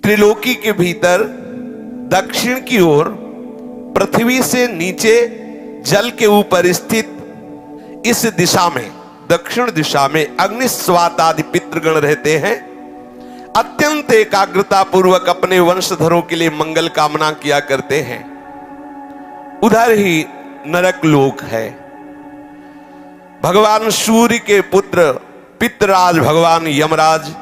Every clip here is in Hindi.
त्रिलोकी के भीतर दक्षिण की ओर पृथ्वी से नीचे जल के ऊपर स्थित इस दिशा में, दक्षिण दिशा में अग्निस्वात आदि पितृगण रहते हैं। अत्यंत एकाग्रता पूर्वक अपने वंशधरों के लिए मंगल कामना किया करते हैं। उधर ही नरक लोक है। भगवान सूर्य के पुत्र पितराज भगवान यमराज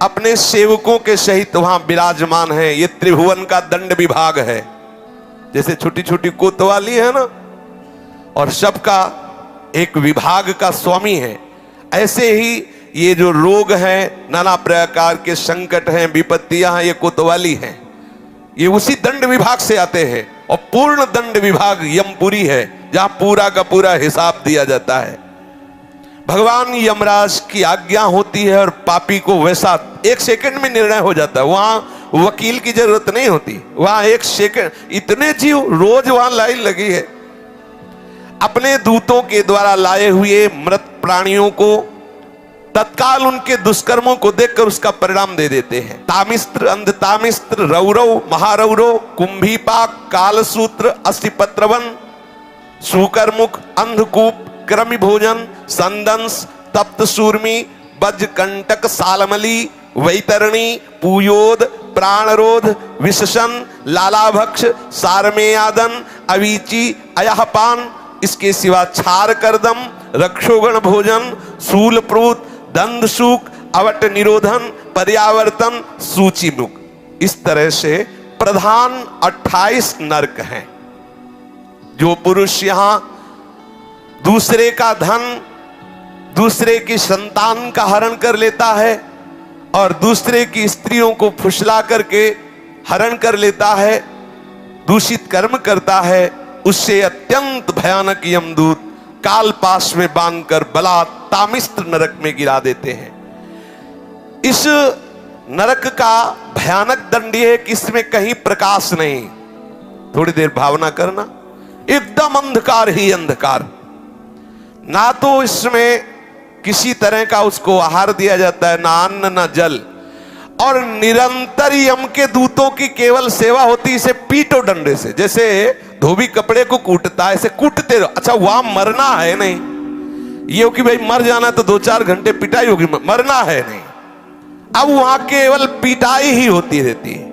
अपने सेवकों के सहित वहां विराजमान है। ये त्रिभुवन का दंड विभाग है। जैसे छोटी छोटी कोतवाली है ना, और सबका एक विभाग का स्वामी है, ऐसे ही ये जो रोग हैं, नाना प्रकार के संकट हैं, विपत्तियां हैं, ये कोतवाली हैं। ये उसी दंड विभाग से आते हैं। और पूर्ण दंड विभाग यमपुरी है, जहां पूरा का पूरा हिसाब दिया जाता है। भगवान यमराज की आज्ञा होती है और पापी को वैसा एक सेकंड में निर्णय हो जाता है। वहां वकील की जरूरत नहीं होती। वहां एक सेकंड, इतने जीव रोज वहां लाइन लगी है। अपने दूतों के द्वारा लाए हुए मृत प्राणियों को तत्काल उनके दुष्कर्मों को देखकर उसका परिणाम दे देते हैं। तामिस्त्र, अंधतामिस्त्र, रौरव, महारौरव, कुंभीपाक, कालसूत्र, अस्थिपत्रवन, सूकरमुख, अंधकूप, क्रमि भोजन, संदंस, तप्त सूर्मी, बज्रकंटक, सालमली, वैतरणी, पूयोद, प्राणरोध, विशसन, लालाभक्ष, सारमेयादन, अवीची, अयहपान, इसके सिवा छार करदम, रक्षोगण भोजन, शूलप्रूत, दंदसूक, अवट निरोधन, पर्यावर्तन, सूचिमुख। इस तरह से प्रधान 28 नरक हैं। जो पुरुष यहां दूसरे का धन, दूसरे की संतान का हरण कर लेता है और दूसरे की स्त्रियों को फुसला करके हरण कर लेता है, दूषित कर्म करता है, उससे अत्यंत भयानक यमदूत काल पाश में बांधकर बला तामिस्त्र नरक में गिरा देते हैं। इस नरक का भयानक दंड है कि इसमें कहीं प्रकाश नहीं। थोड़ी देर भावना करना, एकदम अंधकार ही अंधकार। ना तो इसमें किसी तरह का उसको आहार दिया जाता है, ना अन्न ना जल, और निरंतर यम के दूतों की केवल सेवा होती। इसे पीटो डंडे से, जैसे धोबी कपड़े को कूटता है, ऐसे कूटते रहो। अच्छा, वहां मरना है नहीं, ये हो कि भाई मर जाना तो 2-4 घंटे पिटाई होगी, मरना है नहीं। अब वहां केवल पिटाई ही होती रहती है।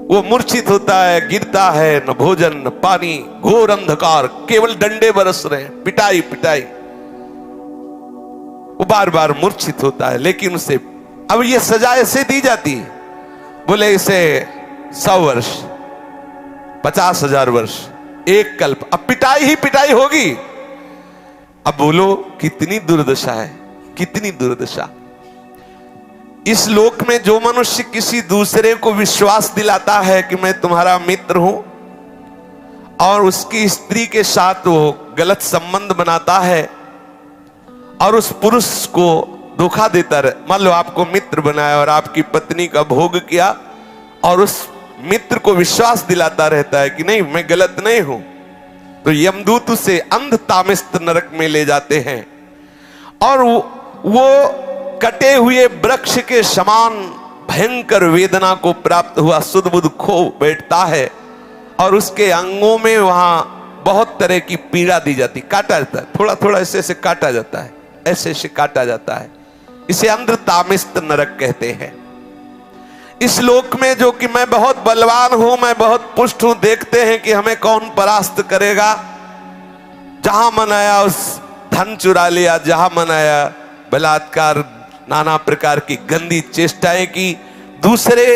वो मूर्छित होता है, गिरता है, न भोजन न पानी, घोर अंधकार, केवल डंडे बरस रहे हैं, पिटाई पिटाई। वो बार बार मूर्छित होता है, लेकिन उसे अब ये सजा ऐसे दी जाती है, बोले इसे 100 वर्ष, 50,000 वर्ष, एक कल्प। अब पिटाई ही पिटाई होगी। अब बोलो कितनी दुर्दशा है, कितनी दुर्दशा। इस लोक में जो मनुष्य किसी दूसरे को विश्वास दिलाता है कि मैं तुम्हारा मित्र हूं, और उसकी स्त्री के साथ वो गलत संबंध बनाता है और उस पुरुष को धोखा देता रहे। मान लो आपको मित्र बनाया और आपकी पत्नी का भोग किया, और उस मित्र को विश्वास दिलाता रहता है कि नहीं मैं गलत नहीं हूं, तो यमदूत उसे अंधतामिस्त्र नरक में ले जाते हैं। और वो कटे हुए वृक्ष के समान भयंकर वेदना को प्राप्त हुआ सुध-बुध खो बैठता है, और उसके अंगों में वहां बहुत तरह की पीड़ा दी जाती, काटा जाता है, थोड़ा थोड़ा ऐसे ऐसे काटा जाता है, ऐसे ऐसे काटा जाता है। इसे अंधतामिस्त्र नरक कहते हैं। इस लोक में जो कि मैं बहुत बलवान हूं, मैं बहुत पुष्ट हूं, देखते हैं कि हमें कौन परास्त करेगा। जहां मन आया उस धन चुरा लिया, जहां मन आया बलात्कार, नाना प्रकार की गंदी चेष्टाएं की, दूसरे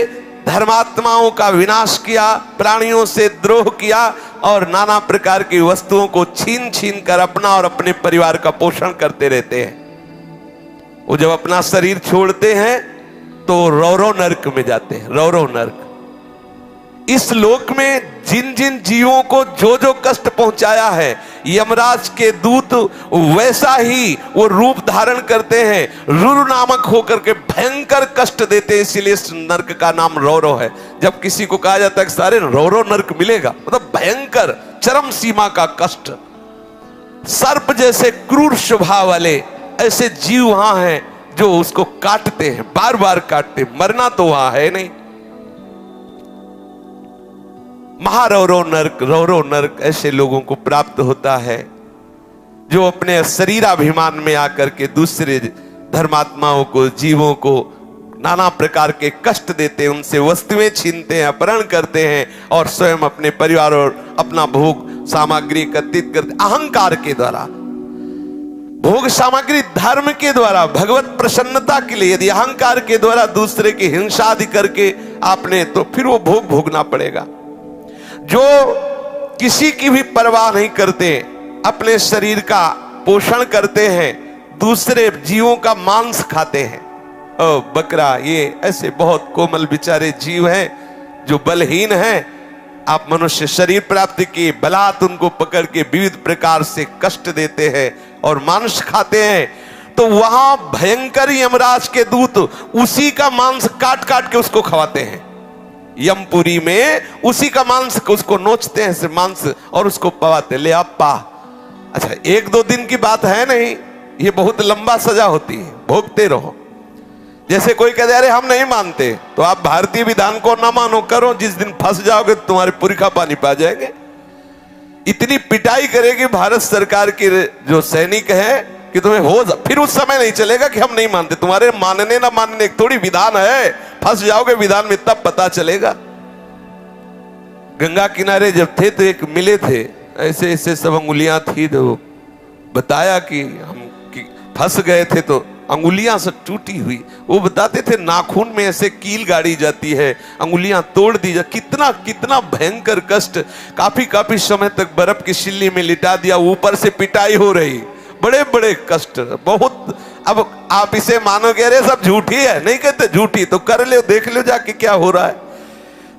धर्मात्माओं का विनाश किया, प्राणियों से द्रोह किया, और नाना प्रकार की वस्तुओं को छीन छीन कर अपना और अपने परिवार का पोषण करते रहते हैं। वो जब अपना शरीर छोड़ते हैं तो रौरव नरक में जाते हैं, रौरव नरक। इस लोक में जिन जिन जीवों को जो जो कष्ट पहुंचाया है, यमराज के दूत वैसा ही वो रूप धारण करते हैं, रुरु नामक होकर के भयंकर कष्ट देते हैं। इसीलिए इस नरक का नाम रौरव है। जब किसी को कहा जाता है कि सारे रौरव नरक मिलेगा, मतलब भयंकर चरम सीमा का कष्ट। सर्प जैसे क्रूर स्वभाव वाले ऐसे जीव वहां हैं जो उसको काटते हैं, बार बार काटते हैं। मरना तो वहां है नहीं, महारौरव नरक, रौरव नरक ऐसे लोगों को प्राप्त होता है जो अपने शरीराभिमान में आकर के दूसरे धर्मात्माओं को, जीवों को नाना प्रकार के कष्ट देते हैं, उनसे वस्तुएं छीनते हैं, अपहरण करते हैं और स्वयं अपने परिवार और अपना भोग सामग्री एकत्रित करते, अहंकार के द्वारा भोग सामग्री, धर्म के द्वारा, भगवत प्रसन्नता के लिए। यदि अहंकार के द्वारा दूसरे की हिंसा आदि करके आपने, तो फिर वो भोग भोगना पड़ेगा। जो किसी की भी परवाह नहीं करते, अपने शरीर का पोषण करते हैं, दूसरे जीवों का मांस खाते हैं। ओ बकरा, ये ऐसे बहुत कोमल बेचारे जीव हैं जो बलहीन हैं। आप मनुष्य शरीर प्राप्त किए, बलात् उनको पकड़ के विविध प्रकार से कष्ट देते हैं और मांस खाते हैं, तो वहां भयंकर यमराज के दूत उसी का मांस काट काट के उसको खवाते हैं। यमपुरी में उसी का मांस उसको नोचते हैं, मांस, और उसको पवाते, ले आप पा। अच्छा, एक दो दिन की बात है नहीं, ये बहुत लंबा सजा होती है, भोगते रहो। जैसे कोई कहते अरे हम नहीं मानते, तो आप भारतीय विधान को ना मानो, करो, जिस दिन फंस जाओगे तो तुम्हारे पुरखा पानी पा जाएंगे। इतनी पिटाई करेगी भारत सरकार की जो सैनिक है कि तुम्हें हो, फिर उस समय नहीं चलेगा कि हम नहीं मानते। तुम्हारे मानने ना मानने एक थोड़ी विधान है, फंस जाओगे विधान में तब पता चलेगा। गंगा किनारे जब थे तो एक मिले थे, ऐसे ऐसे सब अंगुलियां थी, तो बताया कि हम फंस गए थे तो अंगुलियां से टूटी हुई। वो बताते थे नाखून में ऐसे कील गाड़ी जाती है, अंगुलियां तोड़ दी जा, कितना कितना भयंकर कष्ट। काफी काफी समय तक बर्फ की सिल्ली में लिटा दिया, ऊपर से पिटाई हो रही, बड़े बड़े कष्ट, बहुत। अब आप इसे मानोगे अरे सब झूठी है, नहीं कहते झूठी, तो कर लो, देख लो जाके क्या हो रहा है।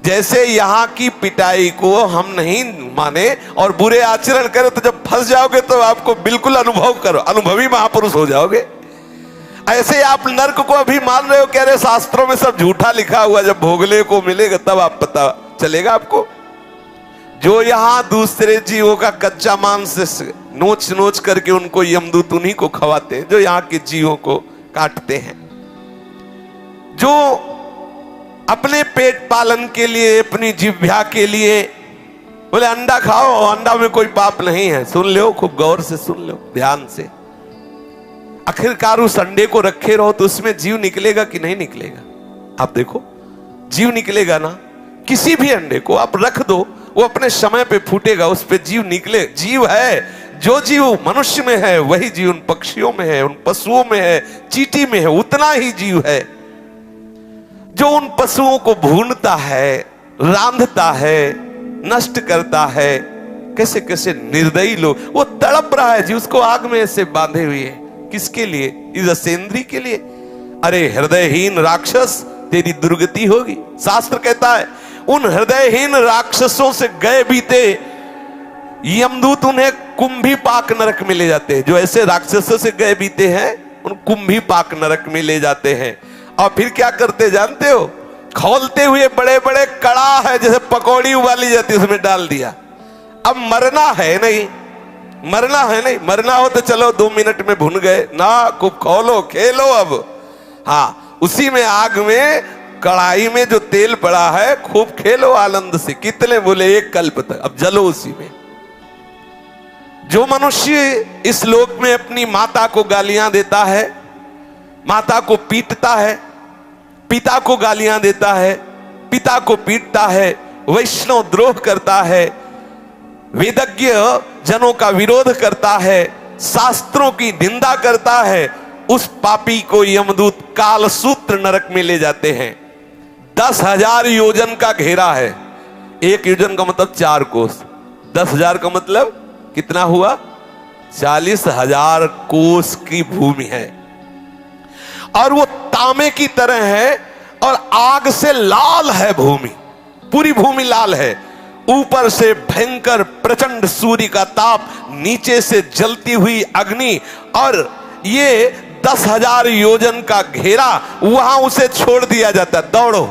जैसे यहाँ की पिटाई को हम नहीं माने और बुरे आचरण करें, तो जब फंस जाओगे तो आपको बिल्कुल अनुभव करो, अनुभवी महापुरुष हो जाओगे। ऐसे आप नर्क को अभी मान रहे हो, कह रहे शास्त्रों में सब झूठा लिखा हुआ, जब भोगले को मिलेगा तब आप पता चलेगा आपको। जो यहां दूसरे जीवों का कच्चा मांस नोच नोच करके उनको यमदूत उन्हीं को खवाते हैं, जो यहाँ के जीवों को काटते हैं। जो अपने पेट पालन के लिए, अपनी जिह्वा के लिए बोले अंडा खाओ, अंडा में कोई पाप नहीं है। सुन लो, खूब गौर से सुन लो, ध्यान से। आखिरकार उस अंडे को रखे रहो तो उसमें जीव निकलेगा कि नहीं निकलेगा? आप देखो, जीव निकलेगा ना। किसी भी अंडे को आप रख दो, वो अपने समय पे फूटेगा, उस पे जीव निकले। जीव है, जो जीव मनुष्य में है वही जीव उन पक्षियों में है, उन पशुओं में है, चींटी में है, उतना ही जीव है। जो उन पशुओं को भूनता है, रांधता है, नष्ट करता है। कैसे कैसे निर्दयी लोग, वो तड़प रहा है जी, उसको आग में ऐसे बांधे हुए है। किसके लिए? इस असेंद्री के लिए। अरे हृदयहीन राक्षस, तेरी दुर्गति होगी। शास्त्र कहता है उन हृदयहीन राक्षसों से गए बीते यमदूत उन्हें कुंभी पाक नरक में ले जाते हैं। जो ऐसे राक्षसों से गए बीते हैं उन कुंभी पाक नरक में ले जाते हैं। और फिर क्या करते जानते हो? खोलते हुए बड़े बड़े कड़ा है, जैसे पकौड़ी उबाली जाती है, उसमें डाल दिया। अब मरना है नहीं, मरना है नहीं, मरना हो तो चलो 2 मिनट में भुन गए ना, खूब खोलो, खेलो। अब हाँ, उसी में आग में, कढ़ाई में जो तेल पड़ा है, खूब खेलो आनंद से। कितने बोले? 1 कल्प तक, अब जलो उसी में। जो मनुष्य इस लोक में अपनी माता को गालियां देता है, माता को पीटता है, पिता को गालियां देता है, पिता को पीटता है, वैष्णव द्रोह करता है, वेदज्ञ जनों का विरोध करता है, शास्त्रों की निंदा करता है, उस पापी को यमदूत कालसूत्र नरक में ले जाते हैं। 10,000 योजन का घेरा है। 1 योजन का मतलब 4 कोस, 10,000 का मतलब कितना हुआ? 40,000 कोस की भूमि है। और वो तांबे की तरह है और आग से लाल है भूमि, पूरी भूमि लाल है। ऊपर से भयंकर प्रचंड सूर्य का ताप, नीचे से जलती हुई अग्नि, और ये 10,000 योजन का घेरा, वहां उसे छोड़ दिया जाता। दौड़ो,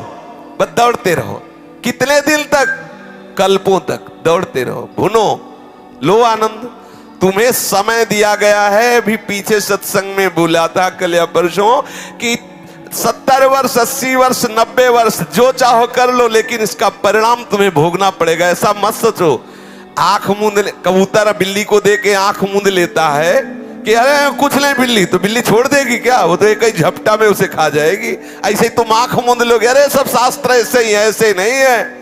बस दौड़ते रहो। कितने दिन तक? कल्पों तक दौड़ते रहो, भुनो, लो आनंद। तुम्हें समय दिया गया है। भी पीछे सत्संग में बोला था कल या परसों कि 70 वर्ष, 80 वर्ष, 90 वर्ष जो चाहो कर लो, लेकिन इसका परिणाम तुम्हें भोगना पड़ेगा। ऐसा मत सोचो। आंख मूंद कबूतर बिल्ली को दे के आंख मूंद लेता है कि अरे कुछ नहीं बिल्ली, तो बिल्ली छोड़ देगी क्या? वो तो एक ही झपटा में उसे खा जाएगी। ऐसे ही तुम आंख मूंद लोगे, अरे सब शास्त्र ऐसे ही है, ऐसे नहीं है।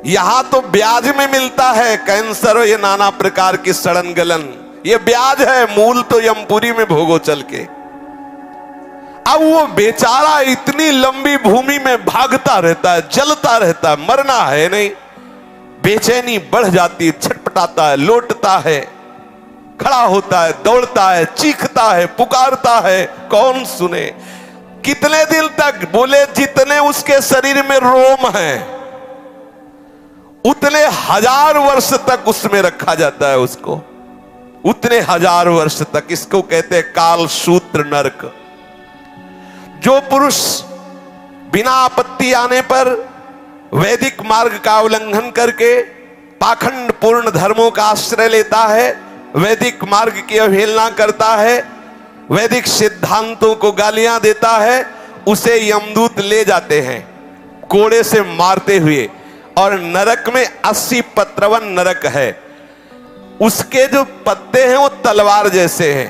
यहां तो ब्याज में मिलता है कैंसर, ये नाना प्रकार की सड़न गलन, ये ब्याज है। मूल तो यमपुरी में भोगो चल के। अब वो बेचारा इतनी लंबी भूमि में भागता रहता है, जलता रहता है, मरना है नहीं। बेचैनी बढ़ जाती, छटपटाता है, लौटता है, खड़ा होता है, दौड़ता है, चीखता है, पुकारता है, कौन सुने? कितने दिन तक? बोले जितने उसके शरीर में रोम है उतने 1000 वर्ष तक उसमें रखा जाता है उसको, उतने 1000 वर्ष तक। इसको कहते हैं काल सूत्र नरक। जो पुरुष बिना आपत्ति आने पर वैदिक मार्ग का उल्लंघन करके पाखंड पूर्ण धर्मों का आश्रय लेता है, वैदिक मार्ग की अवहेलना करता है, वैदिक सिद्धांतों को गालियां देता है, उसे यमदूत ले जाते हैं कोड़े से मारते हुए। और नरक में 80 पत्रवन नरक है। उसके जो पत्ते हैं वो तलवार जैसे हैं,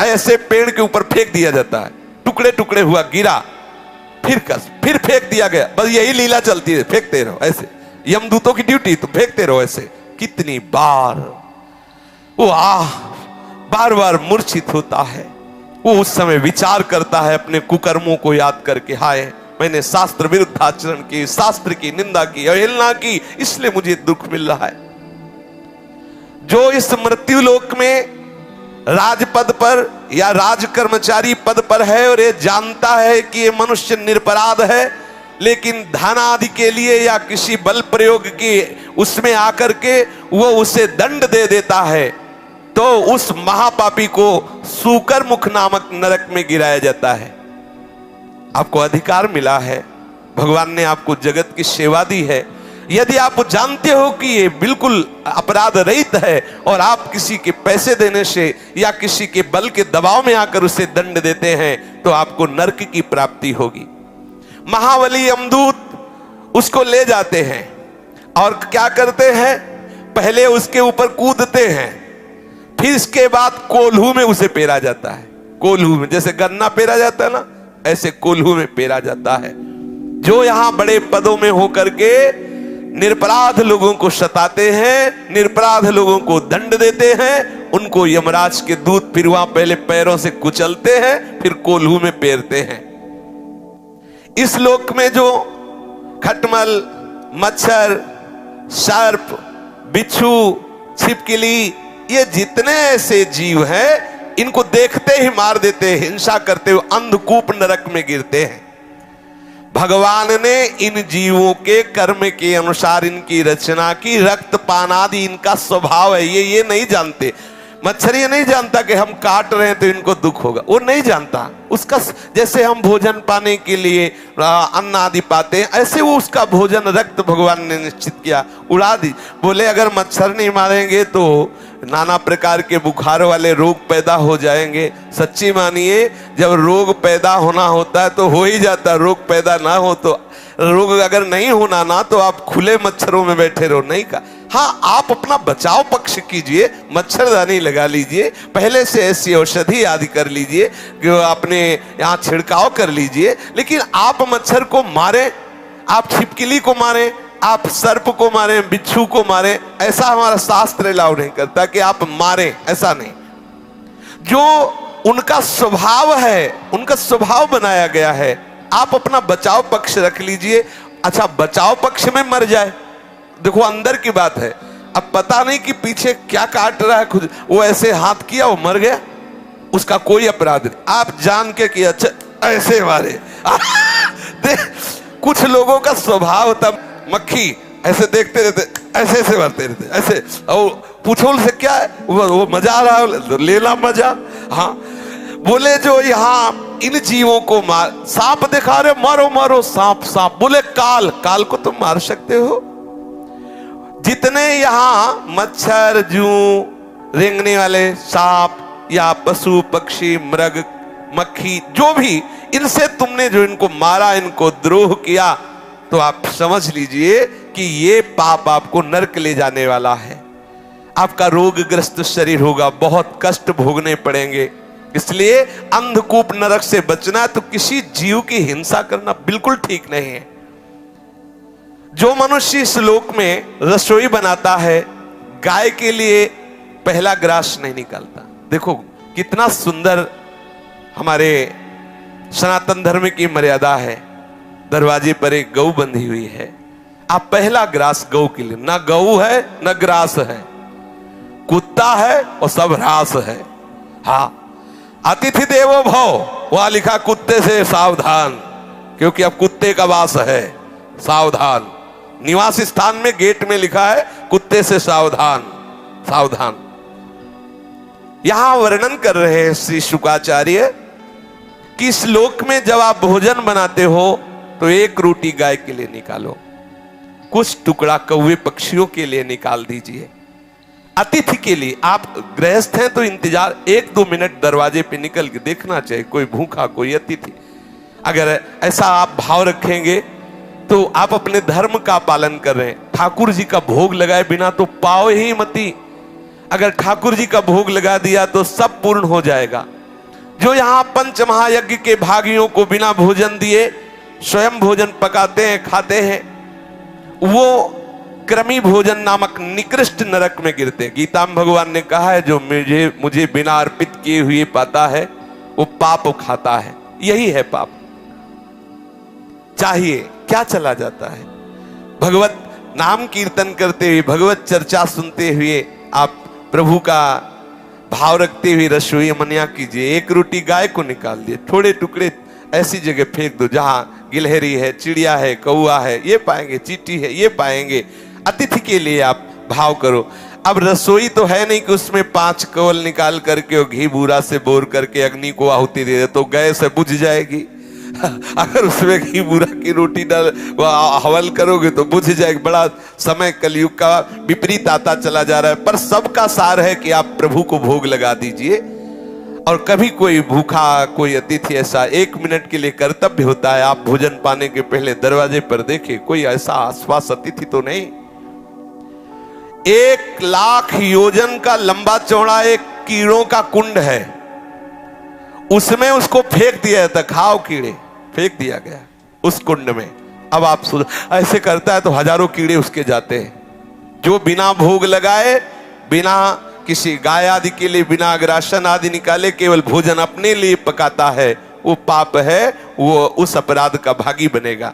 ऐसे पेड़ के ऊपर फेंक दिया जाता है, टुकड़े टुकड़े हुआ, गिरा, फिर फेंक दिया गया। बस यही लीला चलती है, फेंकते रहो ऐसे। यमदूतों की ड्यूटी तो फेंकते रहो ऐसे। कितनी बार वो बार बार मूर्छित होता है। वो उस समय विचार करता है अपने कुकर्मों को याद करके, हाय मैंने शास्त्र विरुद्ध आचरण की, शास्त्र की निंदा की, अवहेलना की, इसलिए मुझे दुख मिल रहा है। जो इस मृत्यु लोक में राजपद पर या राज कर्मचारी पद पर है और ये जानता है कि ये मनुष्य निरपराध है, लेकिन धन आदि के लिए या किसी बल प्रयोग की उसमें आकर के वो उसे दंड दे देता है, तो उस महापापी को सूकर मुख नामक नरक में गिराया जाता है। आपको अधिकार मिला है, भगवान ने आपको जगत की सेवा दी है। यदि आप जानते हो कि ये बिल्कुल अपराध रहित है और आप किसी के पैसे देने से या किसी के बल के दबाव में आकर उसे दंड देते हैं, तो आपको नरक की प्राप्ति होगी। महाबली यमदूत उसको ले जाते हैं और क्या करते हैं? पहले उसके ऊपर कूदते हैं, फिर इसके बाद कोल्हू में उसे पेरा जाता है। कोल्हू में जैसे गन्ना पेरा जाता है ना, ऐसे कोल्हू में पेरा जाता है। जो यहां बड़े पदों में होकर के निरपराध लोगों को सताते हैं, निरपराध लोगों को दंड देते हैं, उनको यमराज के दूत फिर वहां पहले पैरों से कुचलते हैं, फिर कोल्हू में पेरते हैं। इस लोक में जो खटमल, मच्छर, सर्प, बिच्छू, छिपकली, ये जितने ऐसे जीव हैं, इनको देखते ही मार देते हैं, हिंसा करते हुए अंधकूप नरक में गिरते हैं। भगवान ने इन जीवों के कर्म के अनुसार इनकी रचना की। रक्तपान आदि इनका स्वभाव है, ये नहीं जानते। मच्छर ये नहीं जानता कि हम काट रहे हैं तो इनको दुख होगा, वो नहीं जानता। उसका जैसे हम भोजन पाने के लिए अन्न आदि पाते हैं, ऐसे वो उसका भोजन रक्त भगवान ने निश्चित किया, उड़ा दी। बोले अगर मच्छर नहीं मारेंगे तो नाना प्रकार के बुखार वाले रोग पैदा हो जाएंगे। सच्ची मानिए, जब रोग पैदा होना होता है तो हो ही जाता है, रोग पैदा ना हो तो रोग अगर नहीं होना ना, तो आप खुले मच्छरों में बैठे रहो, नहीं का। हाँ, आप अपना बचाव पक्ष कीजिए, मच्छरदानी लगा लीजिए, पहले से ऐसी औषधि आदि कर लीजिए, अपने यहाँ छिड़काव कर लीजिए, लेकिन आप मच्छर को मारे, आप छिपकली को मारे, आप सर्प को मारे, बिच्छू को मारे, ऐसा हमारा शास्त्र अलाउ नहीं करता कि आप मारे, ऐसा नहीं। जो उनका स्वभाव है, उनका स्वभाव बनाया गया है, आप अपना बचाव पक्ष रख लीजिए। अच्छा, बचाव पक्ष में मर जाए, देखो अंदर की बात है, अब पता नहीं कि पीछे क्या काट रहा है, खुद वो ऐसे हाथ किया, वो मर गया, उसका कोई अपराध नहीं। आप जान के कि अच्छा ऐसे मारे कुछ लोगों का स्वभाव होता, मक्खी ऐसे देखते रहते, ऐसे ऐसे मरते रहते, ऐसे, और पूछो उनसे क्या है, वो मजा आ रहा है, लेना मजा। हाँ, बोले जो यहाँ इन जीवों को मार, सांप दिखा रहे, मारो मारो सांप सांप, बोले काल, काल को तुम मार सकते हो। जितने यहाँ मच्छर, जू, रेंगने वाले सांप या पशु पक्षी, मृग, मक्खी, जो भी इनसे तुमने जो इनको मारा, इनको द्रोह किया, तो आप समझ लीजिए कि ये पाप आपको नरक ले जाने वाला है। आपका रोगग्रस्त शरीर होगा, बहुत कष्ट भोगने पड़ेंगे। इसलिए अंधकूप नरक से बचना तो किसी जीव की हिंसा करना बिल्कुल ठीक नहीं है। जो मनुष्य इस लोक में रसोई बनाता है, गाय के लिए पहला ग्रास नहीं निकालता। देखो कितना सुंदर हमारे सनातन धर्म की मर्यादा है। दरवाजे पर एक गऊ बंधी हुई है, आप पहला ग्रास गऊ के लिए, ना गऊ है ना ग्रास है, कुत्ता है और सब ह्रास है। हाँ, अतिथि देवो भव, वहां लिखा कुत्ते से सावधान, क्योंकि अब कुत्ते का वास है, सावधान। निवास स्थान में गेट में लिखा है कुत्ते से सावधान, सावधान। यहां वर्णन कर रहे हैं श्री शुकाचार्य कि इस लोक में जब आप भोजन बनाते हो तो एक रोटी गाय के लिए निकालो, कुछ टुकड़ा कौवे पक्षियों के लिए निकाल दीजिए। अतिथि के लिए, आप गृहस्थ हैं तो इंतजार 1-2 मिनट दरवाजे पे निकल के देखना चाहिए, कोई भूखा कोई अतिथि। अगर ऐसा आप भाव रखेंगे तो आप अपने धर्म का पालन कर रहे हैं। ठाकुर जी का भोग लगाए बिना तो पाओ ही मती, अगर ठाकुर जी का भोग लगा दिया तो सब पूर्ण हो जाएगा। जो यहां पंच महायज्ञ के भागियों को बिना भोजन दिए स्वयं भोजन पकाते हैं, खाते हैं, वो क्रमी भोजन नामक निकृष्ट नरक में गिरते हैं। गीता में भगवान ने कहा है, जो मुझे बिना अर्पित किए हुए पाता है वो पाप खाता है। यही है पाप। चाहिए क्या चला जाता है? भगवत नाम कीर्तन करते हुए, भगवत चर्चा सुनते हुए आप प्रभु का भाव रखते हुए रसोई मनिया कीजिए। एक रोटी गाय को निकाल दिए, थोड़े टुकड़े ऐसी जगह फेंक दो जहां गिलहरी है, चिड़िया है, कौआ है, ये पाएंगे, चींटी है, ये पाएंगे। अतिथि के लिए आप भाव करो। अब रसोई तो है नहीं कि उसमें 5 कवल निकाल करके और घी बूरा से बोर करके अग्नि को आहुति दे दे, तो गैस से बुझ जाएगी। अगर उसमें घी बूरा की रोटी डाल हवल करोगे तो बुझ जाएगी। बड़ा समय कलयुग का विपरीत आता चला जा रहा है। पर सबका सार है कि आप प्रभु को भोग लगा दीजिए। और कभी कोई भूखा कोई अतिथि ऐसा 1 मिनट के लिए कर्तव्य होता है, आप भोजन पाने के पहले दरवाजे पर देखें कोई ऐसा आसपास अतिथि तो नहीं। 1 लाख योजन का लंबा चौड़ा एक कीड़ों का कुंड है, उसमें उसको फेंक दिया जाता, खाओ कीड़े, फेंक दिया गया उस कुंड में। अब आप ऐसे करता है तो हजारों कीड़े उसके जाते हैं। जो बिना भोग लगाए, बिना किसी गाय आदि के लिए बिना अग्रासन आदि निकाले केवल भोजन अपने लिए पकाता है, वो पाप है, वो उस अपराध का भागी बनेगा।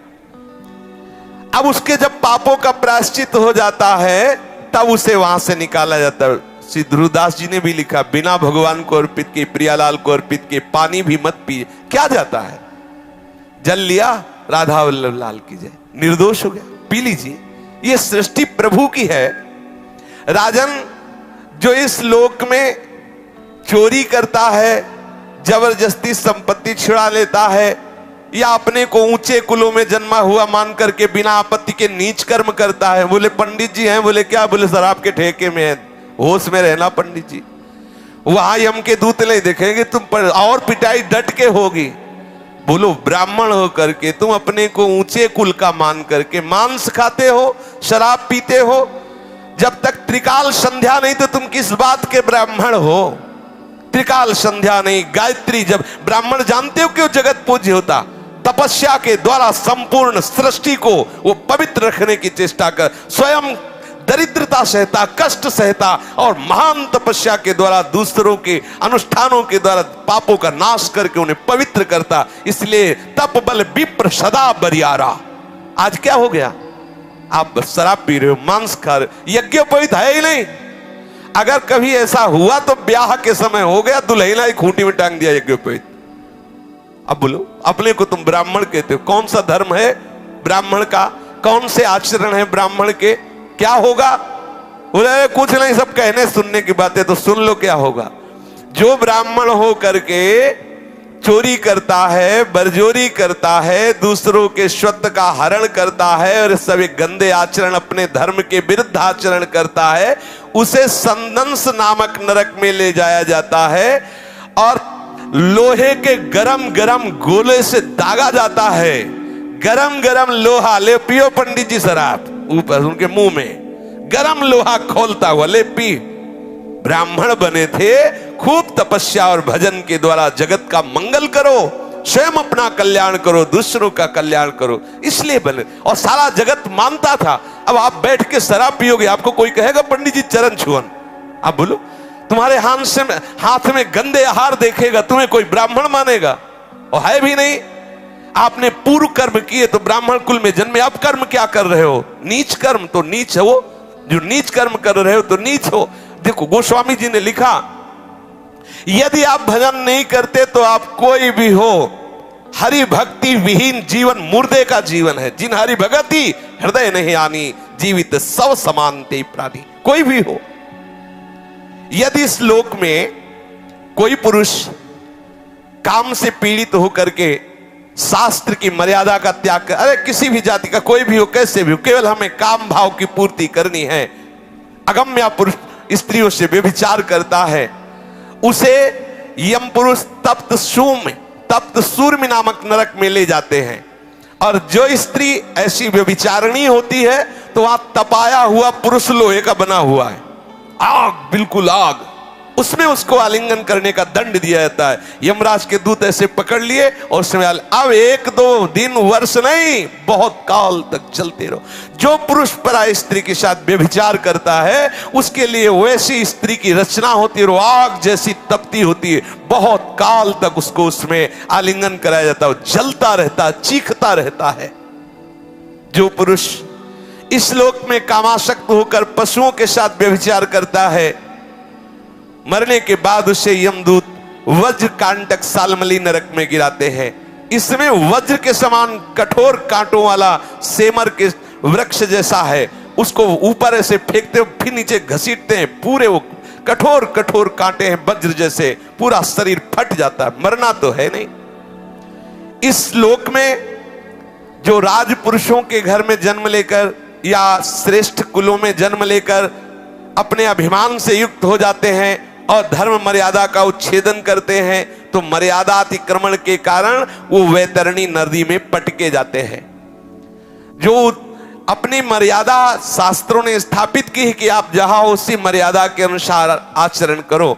अब उसके जब पापों का प्रायश्चित हो जाता है तब उसे वहां से निकाला जाता है। श्री ध्रुवदास जी ने भी लिखा, बिना भगवान को अर्पित के, प्रियालाल को अर्पित के पानी भी मत पिए। क्या जाता है? जल लिया, राधा वल्लभ लाल की जय, निर्दोष हो गया, पी लीजिए। ये सृष्टि प्रभु की है। राजन जो इस लोक में चोरी करता है, जबरदस्ती संपत्ति छिड़ा लेता है, या अपने को ऊंचे कुलों में जन्मा हुआ मान करके बिना आपत्ति के नीच कर्म करता है। बोले पंडित जी हैं, बोले क्या? बोले सर आपके ठेके में है, होश में रहना पंडित जी, वहां यम के दूत नहीं देखेंगे तुम पर, और पिटाई डट के होगी। बोलो ब्राह्मण हो करके तुम अपने को ऊंचे कुल का मान करके मांस खाते हो, शराब पीते हो। जब तक त्रिकाल संध्या नहीं तो तुम किस बात के ब्राह्मण हो? त्रिकाल संध्या नहीं, गायत्री, जब ब्राह्मण जानते हो क्यों जगत पूज्य होता? तपस्या के द्वारा संपूर्ण सृष्टि को वो पवित्र रखने की चेष्टा कर, स्वयं दरिद्रता सहता, कष्ट सहता, और महान तपस्या के द्वारा दूसरों के अनुष्ठानों के द्वारा पापों का नाश करके उन्हें पवित्र करता। इसलिए तप बल विप्र सदा बरियारा। आज क्या हो गया? आप शराब पी रहे हो, मांस खा रहे हो, यज्ञोपवीत है ही नहीं। अगर कभी ऐसा हुआ तो ब्याह के समय हो गया, दुल्हना ही खूंटी में टांग दिया यज्ञोपवीत। अब बोलो अपने को तुम ब्राह्मण कहते हो, कौन सा धर्म है ब्राह्मण का? कौन से आचरण है ब्राह्मण के? क्या होगा? बोले कुछ नहीं, सब कहने सुनने की बातें, तो सुन लो क्या होगा। जो ब्राह्मण हो करके चोरी करता है, बरजोरी करता है, दूसरों के स्वत्त का हरण करता है और सभी गंदे आचरण अपने धर्म के विरुद्ध आचरण करता है, उसे संदंस नामक नरक में ले जाया जाता है। और लोहे के गरम गरम गोले से दागा जाता है। गरम गरम लोहा, ले पियो पंडित जी शराब, ऊपर उनके मुंह में गरम लोहा खोलता हुआ, ले पी। ब्राह्मण बने थे, खूब तपस्या और भजन के द्वारा जगत का मंगल करो, स्वयं अपना कल्याण करो, दूसरों का कल्याण करो, इसलिए बने। और सारा जगत मानता था। अब आप बैठ के शराब पियोगे, आपको कोई कहेगा पंडित जी चरण छुअन? आप बोलो, तुम्हारे हाथ में गंदे आहार देखेगा, तुम्हें कोई ब्राह्मण मानेगा? और है भी नहीं। आपने पूर्व कर्म किए तो ब्राह्मण कुल में जन्मे, आप कर्म क्या कर रहे हो? नीच कर्म, तो नीच हो। जो नीच कर्म कर रहे हो तो नीच हो। देखो गोस्वामी जी ने लिखा, यदि आप भजन नहीं करते तो आप कोई भी हो, हरि भक्ति विहीन जीवन मुर्दे का जीवन है। जिन हरि भगति हृदय नहीं आनी, जीवित सब समान ते प्राणी। कोई भी हो, यदि इस लोक में कोई पुरुष काम से पीड़ित होकर के शास्त्र की मर्यादा का त्याग कर, अरे किसी भी जाति का कोई भी हो, कैसे भी हो, केवल हमें काम भाव की पूर्ति करनी है, अगम्य पुरुष स्त्रियों से व्यभिचार करता है, उसे यम पुरुष तप्त सूर्य नामक नरक में ले जाते हैं। और जो स्त्री ऐसी व्यभिचारिणी होती है तो वहां तपाया हुआ पुरुष लोहे का बना हुआ है, आग, बिल्कुल आग, उसमें उसको आलिंगन करने का दंड दिया जाता है। यमराज के दूत ऐसे पकड़ लिए और उसमें अब 1-2 दिन वर्ष नहीं, बहुत काल तक चलते रहो। जो पुरुष पराई स्त्री के साथ व्यभिचार करता है उसके लिए वैसी स्त्री की रचना होती है, वो आग जैसी तपती होती है, बहुत काल तक उसको उसमें आलिंगन कराया जाता है, जलता रहता है, चीखता रहता है। जो पुरुष इस लोक में कामासक्त होकर पशुओं के साथ व्यभिचार करता है, मरने के बाद उसे यमदूत वज्र कांटक सालमली नरक में गिराते हैं। इसमें वज्र के समान कठोर कांटों वाला सेमर के वृक्ष जैसा है, उसको ऊपर ऐसे फेंकते हो, फिर नीचे घसीटते हैं, पूरे वो कठोर कठोर कांटे हैं वज्र जैसे, पूरा शरीर फट जाता है। मरना तो है नहीं। इस लोक में जो राजपुरुषों के घर में जन्म लेकर या श्रेष्ठ कुलों में जन्म लेकर अपने अभिमान से युक्त हो जाते हैं और धर्म मर्यादा का उच्छेदन करते हैं, तो मर्यादा अतिक्रमण के कारण वो वैतरणी नदी में पटके जाते हैं। जो अपनी मर्यादा शास्त्रों ने स्थापित की है कि आप जहां हो उसी मर्यादा के अनुसार आचरण करो,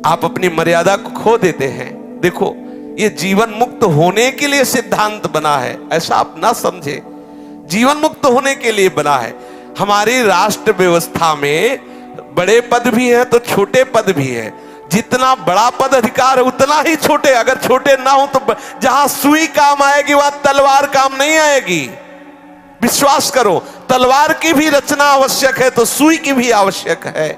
आप अपनी मर्यादा को खो देते हैं। देखो, ये जीवन मुक्त होने के लिए सिद्धांत बना है, ऐसा आप ना समझे। जीवन मुक्त होने के लिए बना है। हमारी राष्ट्र व्यवस्था में बड़े पद भी हैं तो छोटे पद भी हैं। जितना बड़ा पद अधिकार है उतना ही छोटे, अगर छोटे ना हो तो जहां सुई काम आएगी वहां तलवार काम नहीं आएगी। विश्वास करो, तलवार की भी रचना आवश्यक है तो सुई की भी आवश्यक है।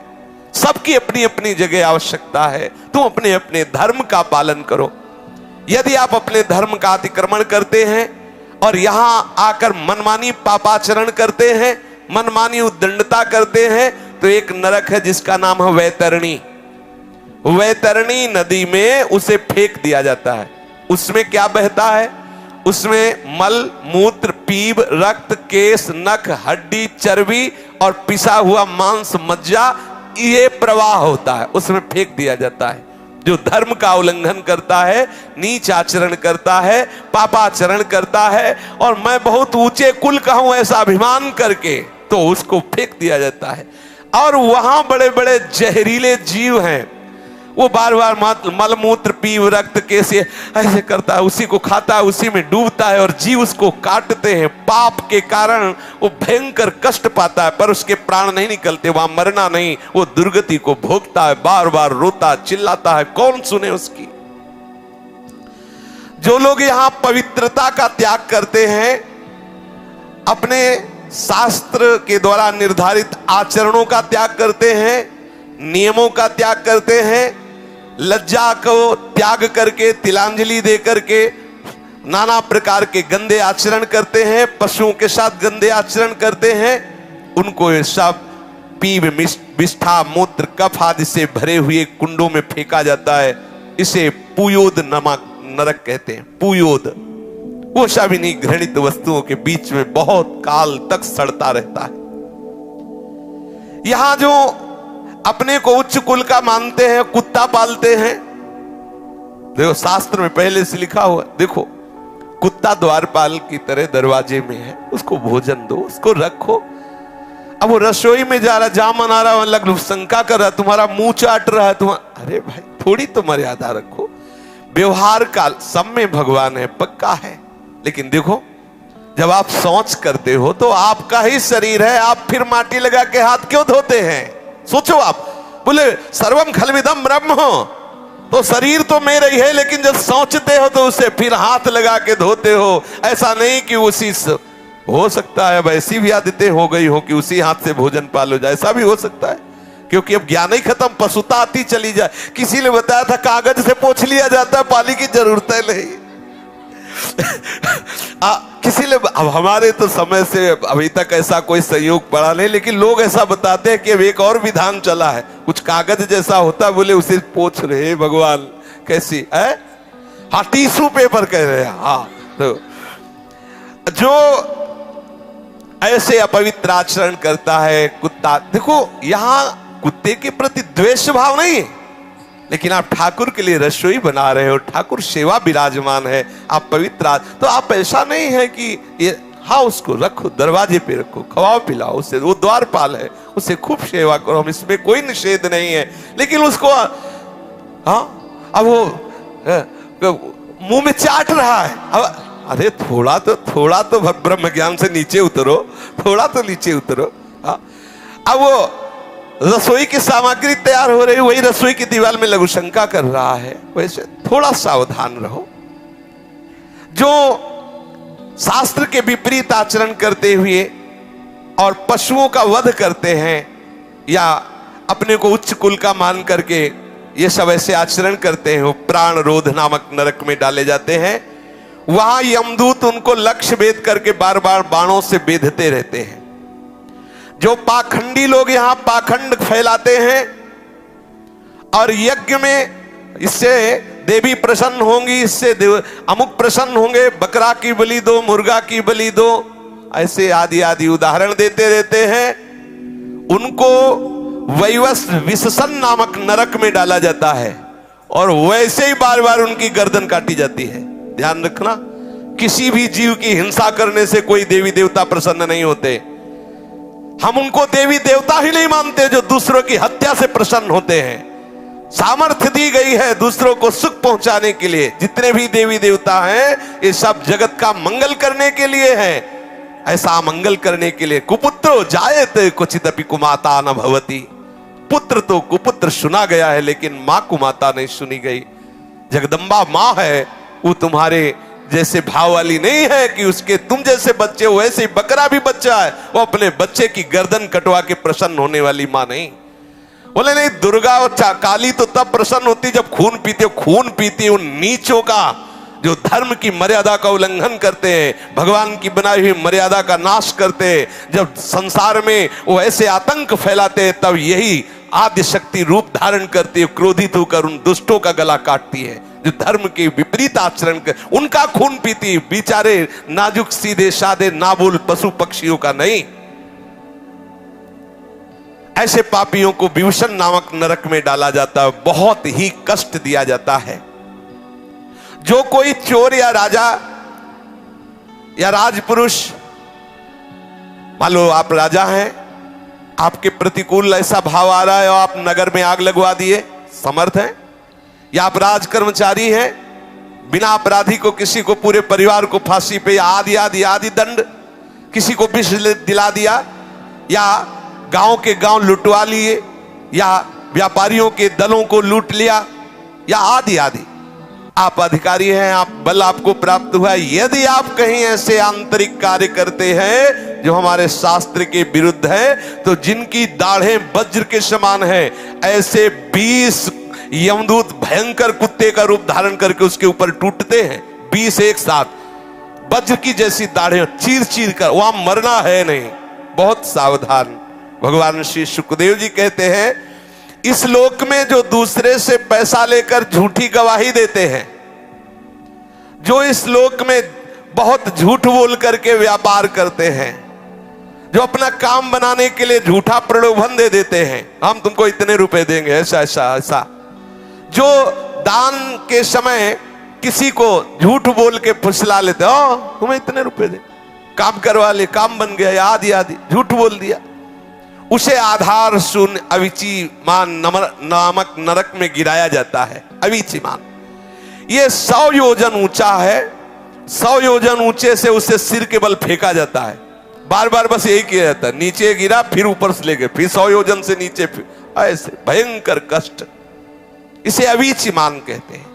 सबकी अपनी अपनी जगह आवश्यकता है। तुम अपने अपने धर्म का पालन करो। यदि आप अपने धर्म का अतिक्रमण करते हैं और यहां आकर मनमानी पापाचरण करते हैं, मनमानी उद्दंडता करते हैं, तो एक नरक है जिसका नाम है वैतरणी। वैतरणी नदी में उसे फेंक दिया जाता है। उसमें क्या बहता है? उसमें मल, मूत्र, पीप, रक्त, केश, नख, हड्डी, चर्बी और पिसा हुआ मांस, मज्जा, ये प्रवाह होता है, उसमें फेंक दिया जाता है। जो धर्म का उल्लंघन करता है, नीच आचरण करता है, पापाचरण करता है और मैं बहुत ऊंचे कुल का हूं ऐसा अभिमान करके, तो उसको फेंक दिया जाता है। और वहां बड़े बड़े जहरीले जीव हैं, वो बार बार मलमूत्र, पीव, रक्त, कैसे ऐसे करता है, उसी को खाता है, उसी में डूबता है और जीव उसको काटते हैं। पाप के कारण वो भयंकर कष्ट पाता है पर उसके प्राण नहीं निकलते, वहां मरना नहीं, वो दुर्गति को भोगता है, बार बार रोता चिल्लाता है, कौन सुने उसकी। जो लोग यहां पवित्रता का त्याग करते हैं, अपने शास्त्र के द्वारा निर्धारित आचरणों का त्याग करते हैं, नियमों का त्याग करते हैं, लज्जा को त्याग करके, तिलांजलि दे करके नाना प्रकार के गंदे आचरण करते हैं, पशुओं के साथ गंदे आचरण करते हैं, उनको ये सब पीव, विष्ठा, मूत्र, कफ आदि से भरे हुए कुंडों में फेंका जाता है। इसे पुयोद नमक नरक कहते हैं। पुयोद वो शाबिनी घृणित वस्तुओं के बीच में बहुत काल तक सड़ता रहता है। यहां जो अपने को उच्च कुल का मानते हैं, कुत्ता पालते हैं, देखो शास्त्र में पहले से लिखा हुआ, देखो कुत्ता द्वारपाल की तरह दरवाजे में है, उसको भोजन दो, उसको रखो। अब वो रसोई में जा रहा, जामन आ रहा, लग शंका कर रहा, तुम्हारा मुंह चाट रहा है, अरे भाई थोड़ी तो मर्यादा रखो। व्यवहार का सब में भगवान है, पक्का है। लेकिन देखो जब आप शौच करते हो तो आपका ही शरीर है, आप फिर माटी लगा के हाथ क्यों धोते हैं? सोचो आप, बोले सर्वम खलविदम ब्रह्म हो, तो शरीर तो मेरा ही है, लेकिन जब सोचते हो तो उसे फिर हाथ लगा के धोते हो। ऐसा नहीं कि उसी से हो सकता है वैसी भी आदतें हो गई हो कि उसी हाथ से भोजन पालो जाए, ऐसा भी हो सकता है, क्योंकि अब ज्ञान ही खत्म, पशुता आती चली जाए। किसी ने बताया था कागज से पोंछ लिया जाता है, पानी की जरूरत है नहीं। किसी ने, अब हमारे तो समय से अभी तक ऐसा कोई संयोग पड़ा नहीं, लेकिन लोग ऐसा बताते हैं कि अब एक और विधान चला है, कुछ कागज जैसा होता, बोले उसे पोंछ रहे। भगवान कैसी है? हाँ टिश्यू पेपर कह रहे हैं। हाँ तो जो ऐसे अपवित्र आचरण करता है कुत्ता, देखो यहां कुत्ते के प्रति द्वेष भाव नहीं है, लेकिन आप ठाकुर के लिए रसोई बना रहे हो, ठाकुर सेवा विराजमान है, आप पवित्र, तो आप ऐसा नहीं है कि ये, हाँ उसको रखो, दरवाजे पे रखो, खवाओ पिलाओ उसे, वो द्वारपाल है, उसे खूब सेवा करो, हम इसमें कोई निषेध नहीं है। लेकिन उसको हाँ अब वो मुंह में चाट रहा है, अब अरे थोड़ा तो ब्रह्म ज्ञान से नीचे उतरो, थोड़ा तो नीचे उतरो। हाँ अब वो रसोई की सामग्री तैयार हो रही, वही रसोई की दीवार में लघु शंका कर रहा है, वैसे थोड़ा सावधान रहो। जो शास्त्र के विपरीत आचरण करते हुए और पशुओं का वध करते हैं या अपने को उच्च कुल का मान करके ये सब ऐसे आचरण करते हैं, वो प्राण रोध नामक नरक में डाले जाते हैं। वहां यमदूत उनको लक्ष्य भेद करके बार बार बाणों से बेधते रहते हैं। जो पाखंडी लोग यहां पाखंड फैलाते हैं और यज्ञ में इससे देवी प्रसन्न होंगी, इससे अमुक प्रसन्न होंगे, बकरा की बलि दो, मुर्गा की बलि दो, ऐसे आदि आदि उदाहरण देते रहते हैं। उनको वैवस्व विशसन नामक नरक में डाला जाता है और वैसे ही बार बार उनकी गर्दन काटी जाती है। ध्यान रखना, किसी भी जीव की हिंसा करने से कोई देवी देवता प्रसन्न नहीं होते। हम उनको देवी देवता ही नहीं मानते जो दूसरों की हत्या से प्रसन्न होते हैं। सामर्थ्य दी गई है दूसरों को सुख पहुंचाने के लिए। जितने भी देवी देवता हैं ये सब जगत का मंगल करने के लिए है, ऐसा मंगल करने के लिए। कुपुत्रो जायते क्वचिदपि कुमाता न भवति। पुत्र तो कुपुत्र सुना गया है, लेकिन मां कुमाता नहीं सुनी गई। जगदम्बा मां है, वो तुम्हारे जैसे भाव वाली नहीं है कि उसके तुम जैसे बच्चे हो, वैसे ही बकरा भी बच्चा है, वो अपने बच्चे की गर्दन कटवा के प्रसन्न होने वाली मां नहीं। बोले नहीं, दुर्गा और काली तो तब प्रसन्न होती जब खून पीते हो। खून पीती उन नीचों का जो धर्म की मर्यादा का उल्लंघन करते हैं, भगवान की बनाई हुई मर्यादा का नाश करते हैं, जब संसार में वो ऐसे आतंक फैलाते हैं, तब यही आद्य शक्ति रूप धारण करती है, क्रोधित होकर उन दुष्टों का गला काटती है जो धर्म के विपरीत आचरण कर, उनका खून पीती। बेचारे नाजुक सीधे साधे नाबुल पशु पक्षियों का नहीं। ऐसे पापियों को विभूषण नामक नरक में डाला जाता है, बहुत ही कष्ट दिया जाता है। जो कोई चोर या राजा या राजपुरुष, मान लो आप राजा हैं, आपके प्रतिकूल ऐसा भाव आ रहा है और आप नगर में आग लगवा दिए, समर्थ हैं, या आप राज कर्मचारी हैं, बिना अपराधी को किसी को पूरे परिवार को फांसी पे या आदि आदि आदि दंड, किसी को विष दिला दिया, या गांव के गांव लुटवा लिए, या व्यापारियों के दलों को लूट लिया, या आदि आदि। आप अधिकारी हैं, आप बल आपको प्राप्त हुआ। यदि आप कहीं ऐसे आंतरिक कार्य करते हैं जो हमारे शास्त्र के विरुद्ध है, तो जिनकी दाढ़ें वज्र के समान है, ऐसे 20 यमदूत भयंकर कुत्ते का रूप धारण करके उसके ऊपर टूटते हैं। 20 एक साथ, वज्र की जैसी दाढ़ें चीर चीर कर, वहां मरना है नहीं, बहुत सावधान। भगवान श्री सुखदेव जी कहते हैं, इस लोक में जो दूसरे से पैसा लेकर झूठी गवाही देते हैं, जो इस लोक में बहुत झूठ बोल करके व्यापार करते हैं, जो अपना काम बनाने के लिए झूठा प्रलोभन दे देते हैं, हम तुमको इतने रुपए देंगे, ऐसा ऐसा ऐसा, जो दान के समय किसी को झूठ बोल के फुसला लेते, ओ तुम्हें इतने रुपए दे, काम करवा ले, काम बन गया, आदि आदि झूठ बोल दिया, उसे आधार शून्य अविचीमान नामक नरक में गिराया जाता है। अविचीमान ये 100 योजन ऊंचा है, 100 योजन ऊंचे से उसे सिर के बल फेंका जाता है, बार बार बस यही किया जाता है, नीचे गिरा फिर ऊपर से लेके फिर 100 योजन से नीचे, ऐसे भयंकर कष्ट, इसे अविचीमान कहते हैं।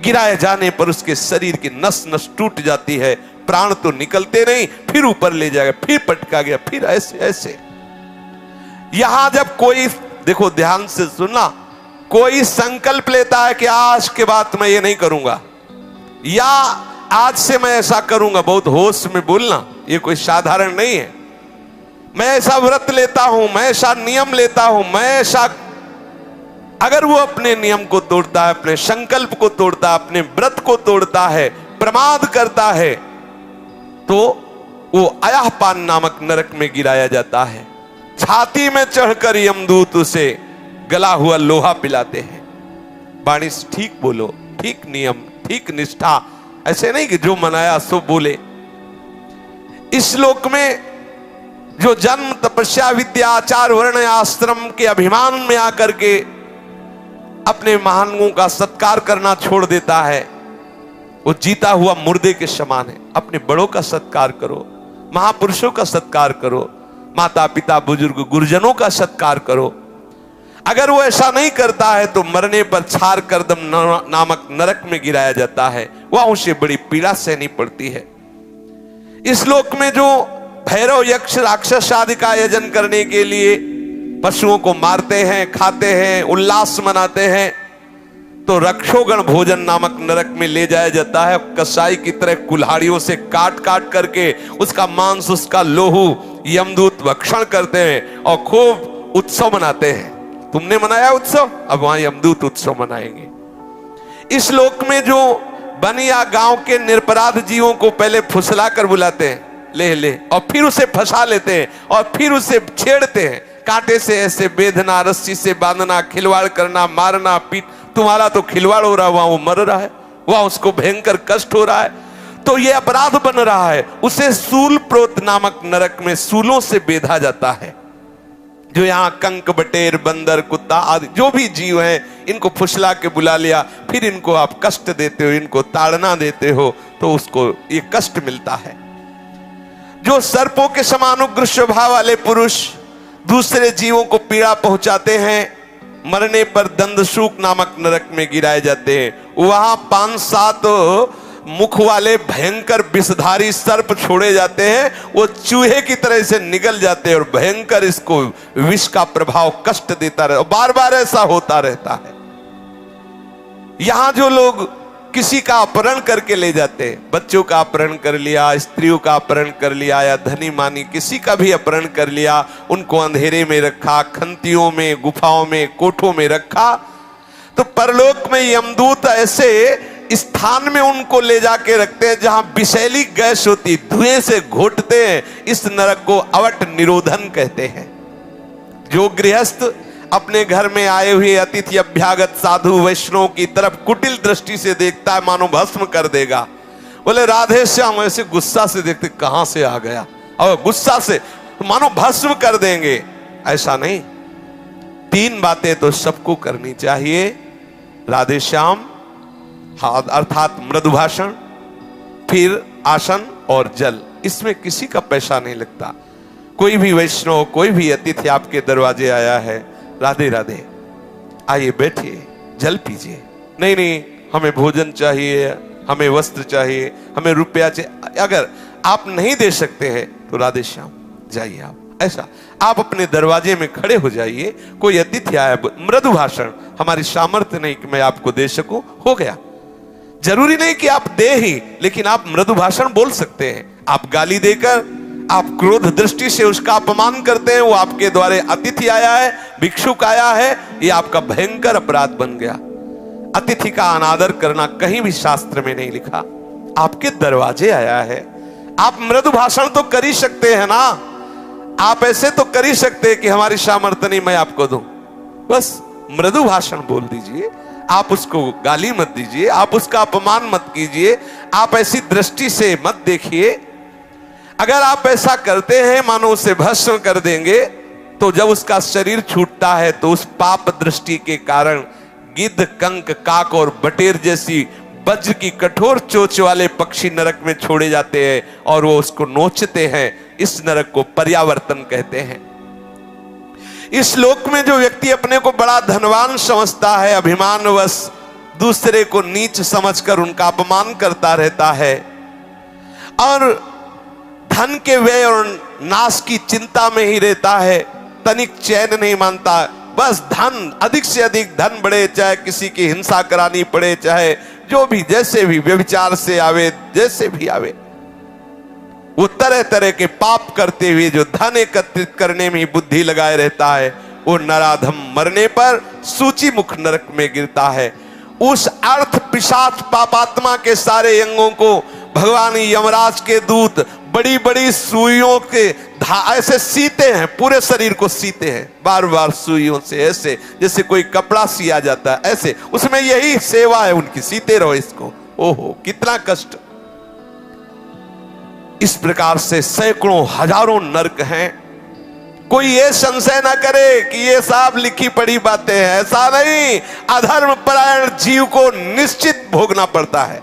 गिराए जाने पर उसके शरीर की नस नस टूट जाती है, प्राण तो निकलते नहीं, फिर ऊपर ले जाएगा, फिर पटका गया, फिर ऐसे ऐसे। यहां जब कोई, देखो ध्यान से सुनना, कोई संकल्प लेता है कि आज के बाद मैं ये नहीं करूंगा, या आज से मैं ऐसा करूंगा, बहुत होश में बोलना, ये कोई साधारण नहीं है। मैं ऐसा व्रत लेता हूं, मैं ऐसा नियम लेता हूं, मैं ऐसा, अगर वो अपने नियम को तोड़ता है, अपने संकल्प को तोड़ता है, अपने व्रत को तोड़ता है, प्रमाद करता है, तो वो अयहपान नामक नरक में गिराया जाता है। छाती में चढ़कर यमदूत उसे गला हुआ लोहा पिलाते हैं। वाणी से ठीक बोलो, ठीक नियम, ठीक निष्ठा, ऐसे नहीं कि जो मनाया सो बोले। इस लोक में जो जन्म तपस्या विद्या आचार वर्ण आश्रम के अभिमान में आकर के अपने महानों का सत्कार करना छोड़ देता है, वो जीता हुआ मुर्दे के समान है। अपने बड़ों का सत्कार करो, महापुरुषों का सत्कार करो, माता पिता बुजुर्ग गुरुजनों का सत्कार करो। अगर वो ऐसा नहीं करता है तो मरने पर छार करदम नामक नरक में गिराया जाता है, वहां उसे बड़ी पीड़ा सहनी पड़ती है। इस लोक में जो भैरव यक्ष राक्षस आदि का आयोजन करने के लिए पशुओं को मारते हैं, खाते हैं, उल्लास मनाते हैं, तो रक्षोगण भोजन नामक नरक में ले जाया जाता है। कसाई की तरह कुल्हाड़ियों से काट काट करके उसका मांस, उसका लोहू यमदूत भक्षण करते हैं और खूब उत्सव मनाते हैं। तुमने मनाया उत्सव, अब वहां यमदूत उत्सव मनाएंगे। इस लोक में जो वन या गांव के निरपराध जीवों को पहले फुसला कर बुलाते हैं, ले ले, और फिर उसे फंसा लेते हैं और फिर उसे छेड़ते हैं, कांटे से ऐसे बेधना, रस्सी से बांधना, खिलवाड़ करना, मारना, पीट। तुम्हारा तो खिलवाड़ हो रहा है, वहां वो मर रहा है, वहां उसको भयंकर कष्ट हो रहा है, तो ये अपराध बन रहा है। उसे सूल प्रोत नामक नरक में सूलों से बेधा जाता है। जो यहाँ कंक, बटेर, बंदर, कुत्ता आदि जो भी जीव हैं, इनको फुसला के बुला लिया, फिर इनको आप कष्ट देते हो, इनको ताड़ना देते हो, तो उसको ये कष्ट मिलता है। जो सर्पों के समान उग्र स्वभाव वाले पुरुष दूसरे जीवों को पीड़ा पहुंचाते हैं, मरने पर दंदशूक नामक नरक में गिराए जाते हैं। वहां 5-7 मुख वाले भयंकर विषधारी सर्प छोड़े जाते हैं, वो चूहे की तरह से निगल जाते हैं और भयंकर इसको विष का प्रभाव कष्ट देता रहता है, बार बार ऐसा होता रहता है। यहां जो लोग किसी का अपहरण करके ले जाते हैं, बच्चों का अपहरण कर लिया, स्त्रियों का अपहरण कर लिया, या धनी मानी किसी का भी अपहरण कर लिया, उनको अंधेरे में रखा, खंतियों में, गुफाओं में, कोठों में रखा, तो परलोक में यमदूत ऐसे स्थान में उनको ले जाके रखते हैं जहां विषैली गैस होती, धुएं से घोटते हैं। इस नरक को अवट निरोधन कहते हैं। जो गृहस्थ अपने घर में आए हुए अतिथि अभ्यागत साधु वैष्णव की तरफ कुटिल दृष्टि से देखता है, मानो भस्म कर देगा। बोले राधे श्याम, ऐसे गुस्सा से देखते, कहां से आ गया, और गुस्सा से मानो भस्म कर देंगे। ऐसा नहीं, 3 बातें तो सबको करनी चाहिए, राधे श्याम अर्थात मृदु भाषण, फिर आसन और जल। इसमें किसी का पैसा नहीं लगता। कोई भी वैष्णव, कोई भी अतिथि आपके दरवाजे आया है, राधे राधे, आइए बैठिए, जल पीजिए, नहीं नहीं हमें भोजन चाहिए, हमें वस्त्र चाहिए, हमें रुपया चाहिए, अगर आप नहीं दे सकते हैं तो राधे श्याम जाइए आप। ऐसा आप अपने दरवाजे में खड़े हो जाइए, कोई अतिथि आया, मृदु भाषण, हमारी सामर्थ्य नहीं कि मैं आपको दे सकूं, हो गया। जरूरी नहीं कि आप दे ही, लेकिन आप मृदु भाषण बोल सकते हैं। आप गाली देकर, आप क्रोध दृष्टि से उसका अपमान करते हैं, वो आपके द्वारे अतिथि आया है, भिक्षुक आया है, ये आपका भयंकर अपराध बन गया। अतिथि का अनादर करना कहीं भी शास्त्र में नहीं लिखा। आपके दरवाजे आया है, आप मृदु भाषण तो कर ही सकते हैं ना, आप ऐसे तो कर ही सकते हैं कि हमारी सामर्थ्य नहीं, मैं आपको दूं, बस मृदु भाषण बोल दीजिए, आप उसको गाली मत दीजिए, आप उसका अपमान मत कीजिए, आप ऐसी दृष्टि से मत देखिए। अगर आप ऐसा करते हैं मानो उसे भस्म कर देंगे, तो जब उसका शरीर छूटता है तो उस पाप दृष्टि के कारण गिद्ध, कंक, काक और बटेर जैसी वज्र की कठोर चोंच वाले पक्षी नरक में छोड़े जाते हैं और वो उसको नोचते हैं। इस नरक को पर्यावर्तन कहते हैं। इस लोक में जो व्यक्ति अपने को बड़ा धनवान समझता है, अभिमानवश दूसरे को नीच समझकर उनका अपमान करता रहता है और धन के व्यय और नाश की चिंता में ही रहता है, तनिक चैन नहीं मानता, बस धन, अधिक से अधिक धन बढ़े, चाहे किसी की हिंसा करानी पड़े, चाहे जो भी जैसे भी व्यभिचार से आवे, जैसे भी आवे, वो तरह तरह के पाप करते हुए जो धन एकत्रित करने में ही बुद्धि लगाए रहता है, वो नराधम मरने पर सूची मुख नरक में गिरता है। उस अर्थ पिशाच पापात्मा के सारे अंगों को भगवान यमराज के दूत बड़ी बड़ी सुइयों के ऐसे सीते हैं, पूरे शरीर को सीते हैं बार बार सुइयों से, ऐसे जैसे कोई कपड़ा सिया जाता है, ऐसे उसमें यही सेवा है उनकी, सीते रहो इसको। ओहो कितना कष्ट। इस प्रकार से सैकड़ों हजारों नरक हैं। कोई ये संशय ना करे कि ये सब लिखी पढ़ी बातें हैं, ऐसा नहीं। अधर्म परायण जीव को निश्चित भोगना पड़ता है,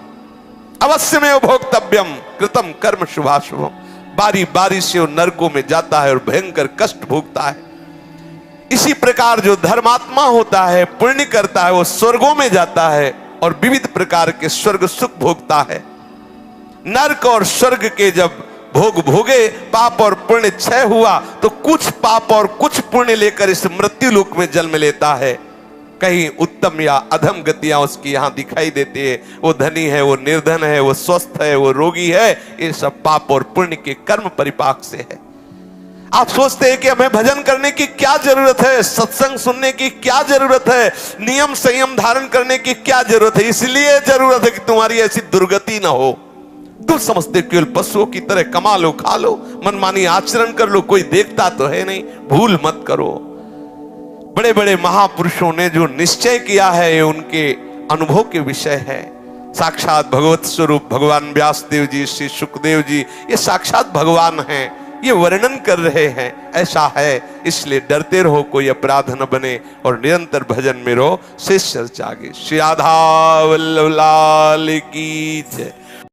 अवश्य में भोक्तव्यम कृतम कर्म शुभाशुभम। बारी बारी से वो नरकों में जाता है और भयंकर कष्ट भोगता है। इसी प्रकार जो धर्मात्मा होता है, पुण्य करता है, वो स्वर्गों में जाता है और विविध प्रकार के स्वर्ग सुख भोगता है। नरक और स्वर्ग के जब भोग भोगे, पाप और पुण्य क्षय हुआ, तो कुछ पाप और कुछ पुण्य लेकर इस मृत्यु लोक में जन्म लेता है। कहीं उत्तम या अधम गतियां उसकी यहां दिखाई देती है। वो धनी है, वो निर्धन है, वो स्वस्थ है, वो रोगी है, ये सब पाप और पुण्य के कर्म परिपाक से है। आप सोचते हैं कि हमें भजन करने की क्या जरूरत है, सत्संग सुनने की क्या जरूरत है, नियम संयम धारण करने की क्या जरूरत है? इसलिए जरूरत है कि तुम्हारी ऐसी दुर्गति ना हो। तुम समझते केवल पशुओं की तरह कमा लो, खा लो, मनमानी आचरण कर लो, कोई देखता तो है नहीं। भूल मत करो। बड़े बड़े महापुरुषों ने जो निश्चय किया है, ये उनके अनुभव के विषय है। साक्षात भगवत स्वरूप भगवान व्यासदेव जी, श्री सुखदेव जी, ये साक्षात भगवान हैं, ये वर्णन कर रहे हैं। ऐसा है, इसलिए डरते रहो, कोई अपराध न बने और निरंतर भजन में रहो। शेष चर्चा आगे। श्री राधा वल्लभ लाल की जय।